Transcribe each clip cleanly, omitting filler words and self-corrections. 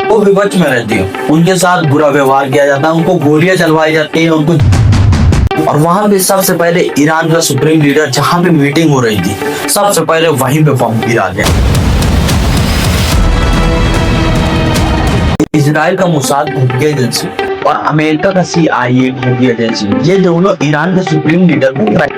वो विपक्ष में रहती है, उनके साथ बुरा व्यवहार किया जाता है, उनको गोलियां चलवाई जाती है उनको। और वहां पे सबसे पहले ईरान का सुप्रीम लीडर जहां पे मीटिंग हो रही थी, सबसे पहले वहीं पे बम गिरा गया। इजराइल का मोसाद खुफिया एजेंसी और अमेरिका का CIA खुफिया एजेंसी, ये दोनों ईरान के सुप्रीम लीडर को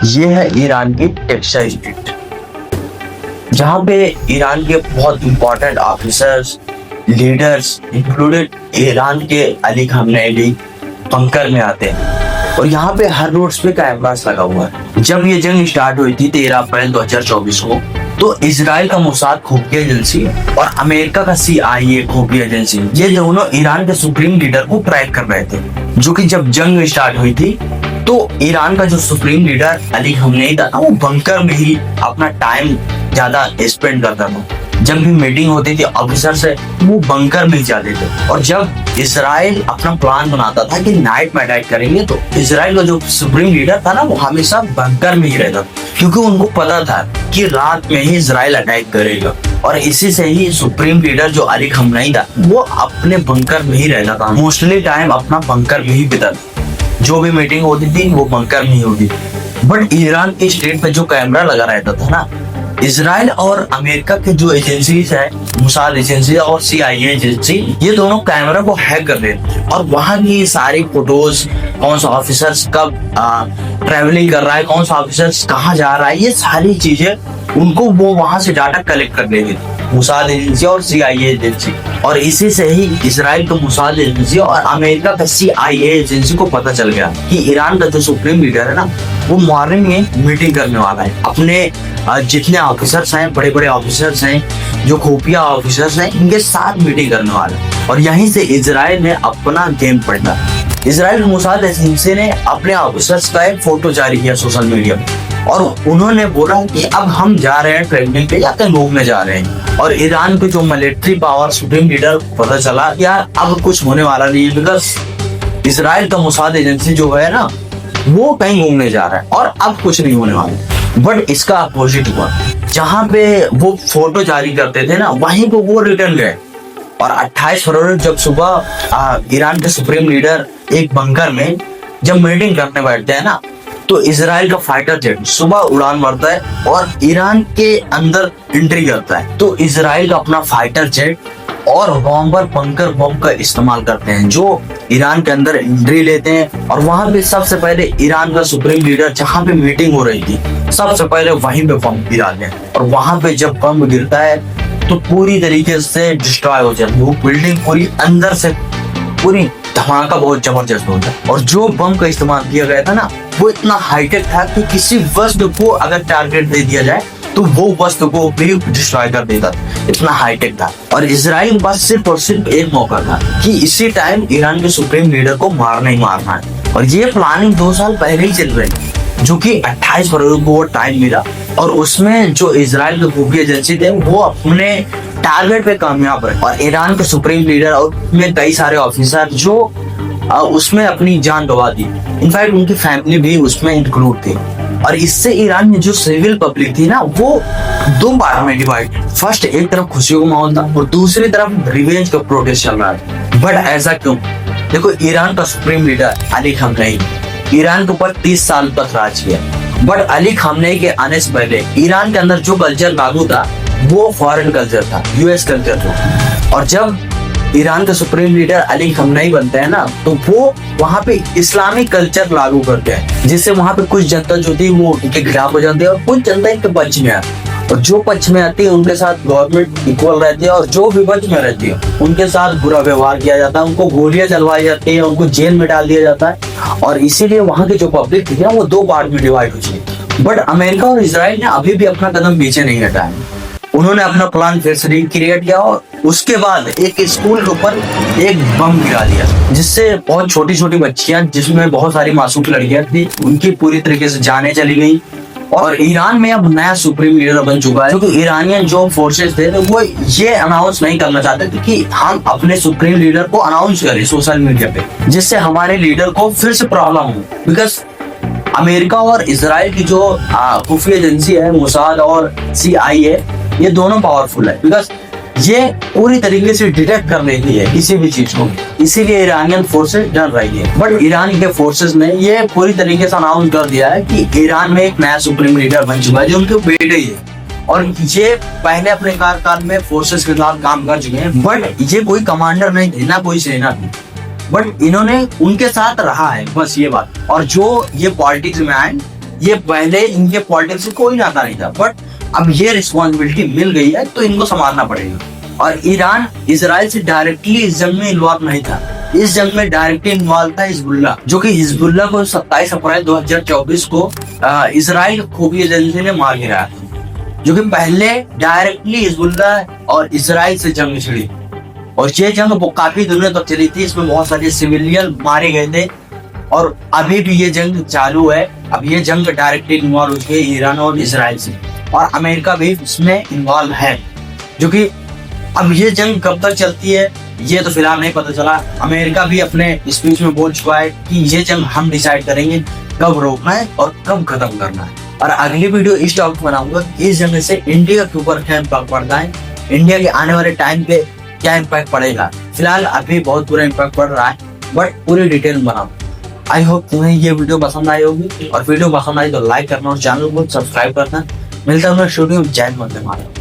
ये है ईरान की टेक्साइल स्ट्रीट, जहां पे ईरान के बहुत important officers, leaders included Iran के अली खामेनी बंकर में आते हैं। और यहाँ पे हर रोड्स पे कैमरास लगा हुआ है। जब ये जंग स्टार्ट हुई थी 13 अप्रैल 2024 को, तो इजराइल का मोसाद खुफिया एजेंसी और अमेरिका का CIA खुफिया एजेंसी, ये दोनों ईरान के सुप्रीम लीडर को ट्रैक कर रहे थे। जो कि जब जंग स्टार्ट हुई थी तो ईरान का जो सुप्रीम लीडर अली खामेनी था, वो बंकर में ही अपना टाइम ज्यादा स्पेंड करता था। जब भी मीटिंग होती थी ऑफिसर से, वो बंकर में ही जाते थे। और जब इजराइल अपना प्लान बनाता था कि नाइट में अटैक करेंगे, तो इजराइल का जो सुप्रीम लीडर था ना, वो हमेशा बंकर में ही रहता, क्योंकि उनको पता था कि रात में ही इजराइल अटैक करेगा। और इसी से ही सुप्रीम लीडर जो अली खामेनी था, वो अपने बंकर में ही रहता था, मोस्टली टाइम अपना बंकर में ही बिताता। जो भी मीटिंग होती थी वो बंकर में ही होती थी। बट ईरान की स्ट्रीट पे जो कैमरा लगा रहता था ना, इजराइल और अमेरिका के जो एजेंसीज है, मोसाद एजेंसी और CIA एजेंसी, ये दोनों कैमरा को हैक कर रहे थे। और वहां की सारी फोटोज, कौन सा ऑफिसर्स कब ट्रेवलिंग कर रहा है, कौन सा ऑफिसर्स कहाँ जा रहा है, ये सारी चीजें उनको वो वहां से डाटा कलेक्ट कर लेते थे, मोसाद एजेंसी और CIA एजेंसी। और इसी से ही इजराइल का मोसाद एजेंसी और अमेरिका का CIA एजेंसी को पता चल गया कि ईरान का जो सुप्रीम लीडर है ना, वो मॉर्निंग में मीटिंग करने वाला है। अपने जितने ऑफिसर्स हैं, बड़े बड़े ऑफिसर्स हैं, जो खुफिया ऑफिसर्स हैं, इनके साथ मीटिंग करने वाला है। और यहीं से इजराइल ने अपना गेम पढ़ा। इजराइल मोसाद एजेंसी ने अपने ऑफिसर्स का एक फोटो जारी किया सोशल मीडिया पे, और उन्होंने बोला कि अब हम जा रहे हैं ट्रेनिंग पे या कहीं घूमने जा रहे हैं। और ईरान के जो मिलिट्री पावर सुप्रीम लीडर पता चला कि यार अब कुछ होने वाला नहीं है, बिकॉज इजराइल का मोसाद एजेंसी जो है ना, वो कहीं घूमने जा रहा है और अब कुछ नहीं होने वाला। बट इसका अपोजिट हुआ, जहां पे वो फोटो जारी करते थे ना, वहीं पे वो रिटर्न गए। और 28 फरवरी जब सुबह ईरान के सुप्रीम लीडर एक बंकर में जब मीटिंग करने बैठते हैं ना, तो इजराइल का फाइटर जेट सुबह उड़ान भरता है और ईरान के अंदर एंट्री करता है। तो इजराइल का अपना फाइटर जेट और बॉम्बर बंकर बम का इस्तेमाल करते हैं, जो ईरान के अंदर एंट्री लेते हैं। और वहां पे सबसे पहले ईरान का सुप्रीम लीडर जहां पे मीटिंग हो रही थी, सबसे पहले वहीं पे बम गिरा गया। और वहां पे जब बम गिरता है तो पूरी तरीके से डिस्ट्रॉय हो जाती है वो बिल्डिंग, पूरी अंदर से पूरी धमाका बहुत जबरदस्त होता है। और जो बम का इस्तेमाल किया गया था ना, वो इतना हाईटेक था कि किसी वस्तु को अगर टारगेट दे दिया जाए तो वो वस्तु को भी डिस्ट्रॉय कर देता, इतना हाईटेक था। और इजराइल के पास सिर्फ और सिर्फ एक मौका था कि इसी टाइम ईरान के सुप्रीम लीडर को मारना ही मारना है। और ये प्लानिंग 2 साल पहले ही चल रही, जो कि 28 फरवरी को वो टाइम मिला। और उसमें जो इजराइल के खुफिया एजेंसी थे, वो अपने टारगेट पे कामयाब रहे। और ईरान के सुप्रीम लीडर और में कई सारे ऑफिसर जो उसमें अपनी जान गंवा दी, इनफैक्ट उनकी फैमिली भी उसमें इंक्लूड थी। और इससे ईरान में जो सिविल पब्लिक थी ना, वो 2 पार्ट में डिवाइड। फर्स्ट, एक तरफ खुशियों का माहौल था और दूसरी तरफ रिवेंज का प्रोटेस्ट चल रहा था। बट ऐसा क्यों? देखो, ईरान का supreme leader Ali Khamenei Iran के ऊपर 30 साल तक राज किया। बट अली खामेनी के आने से पहले ईरान के अंदर जो कल्चर लागू था, वो फॉरेन कल्चर था, US कल्चर था। और जब ईरान का सुप्रीम लीडर अली खामेनी बनते हैं ना, तो वो वहाँ पे इस्लामिक कल्चर लागू करते हैं, जिससे वहाँ पे कुछ जनता जो थी वो इनके खिलाफ हो जाती है और कुछ जनता इनके पक्ष में आती है। और जो पक्ष में आती है उनके साथ गवर्नमेंट इक्वल रहती है, और जो विपक्ष में रहती है उनके साथ बुरा व्यवहार किया जाता है, उनको गोलियां चलवाई जाती है, उनको जेल में डाल दिया जाता है। और इसीलिए वहाँ की जो पब्लिक थी ना, वो 2 पार्ट में डिवाइड हुई है। बट अमेरिका और इजराइल ने अभी भी अपना कदम पीछे नहीं हटाया। उन्होंने अपना प्लान फिर से रिक्रिएट किया और उसके बाद एक स्कूल के ऊपर एक बम गिरा दिया, जिससे बहुत छोटी छोटी बच्चियां, जिसमें बहुत सारी मासूम लड़कियां थी, उनकी पूरी तरीके से जानें चली गई। और ईरान में अब नया सुप्रीम लीडर बन चुका है, क्योंकि ईरानियन जो फोर्सेस थे तो वो ये अनाउंस नहीं करना चाहते थे कि हम अपने सुप्रीम लीडर को अनाउंस करें सोशल मीडिया पे, जिससे हमारे लीडर को फिर से प्रॉब्लम हो। बिकॉज अमेरिका और इसराइल की जो खुफिया एजेंसी है मोसाद और CIA, ये दोनों पावरफुल है। बिकॉज ये पूरी तरीके से डिटेक्ट कर लेती है किसी भी चीज को, इसीलिए ईरानियन फोर्सेस डर रही है। बट ईरान के फोर्सेस ने ये पूरी तरीके से अनाउंस कर दिया है कि ईरान में एक नया सुप्रीम लीडर बन चुका है जो उनके बेटे ही है, और ये पहले अपने कार्यकाल में फोर्सेस के साथ काम कर चुके हैं। बट ये कोई कमांडर नहीं थे, ना कोई सेना थी, बट इन्होंने उनके साथ रहा है, बस ये बात। और जो ये पॉलिटिक्स में आए, ये पहले इनके पॉलिटिक्स से कोई नाता नहीं था, बट अब ये रिस्पॉन्सिबिलिटी मिल गई है तो इनको संभालना पड़ेगा। और ईरान इसराइल से डायरेक्टली इस जंग में इन्वॉल्व नहीं था, इस जंग में डायरेक्टली इन्वॉल्व था हिजबुल्लाह, जो कि हिजबुल्लाह को 27 अप्रैल 2024 को इसराइल खुफिया एजेंसी ने मार गिराया था, जो कि पहले डायरेक्टली हिजबुल्लाह और इसराइल से जंग छिड़ी। और ये जंग वो काफी दिनों तक चली थी, इसमें बहुत सारे सिविलियन मारे गए थे, और अभी भी ये जंग चालू है। अब ये जंग डायरेक्टली इन्वॉल्व हो चुकी है ईरान और इसराइल से, और अमेरिका भी इसमें इन्वॉल्व है, जो कि अब ये जंग कब तक चलती है ये तो फिलहाल नहीं पता चला। अमेरिका भी अपने स्पीच में बोल चुका है कि ये जंग हम डिसाइड करेंगे कब रोकना है और कब खत्म करना है। और अगली वीडियो इस टॉपिक बनाऊंगा इस जंग से इंडिया के ऊपर क्या इम्पैक्ट पड़ता है, इंडिया के आने वाले टाइम पे क्या इम्पैक्ट पड़ेगा। फिलहाल अभी बहुत बुरा इम्पैक्ट पड़ रहा है, बट पूरी डिटेल बनाऊँ। आई होप तुम्हें ये वीडियो पसंद आई होगी, और वीडियो पसंद आई तो लाइक करना और चैनल को सब्सक्राइब करना। मिलता हूँ स्टूडियो में। जय हिंद, वंदे मातरम।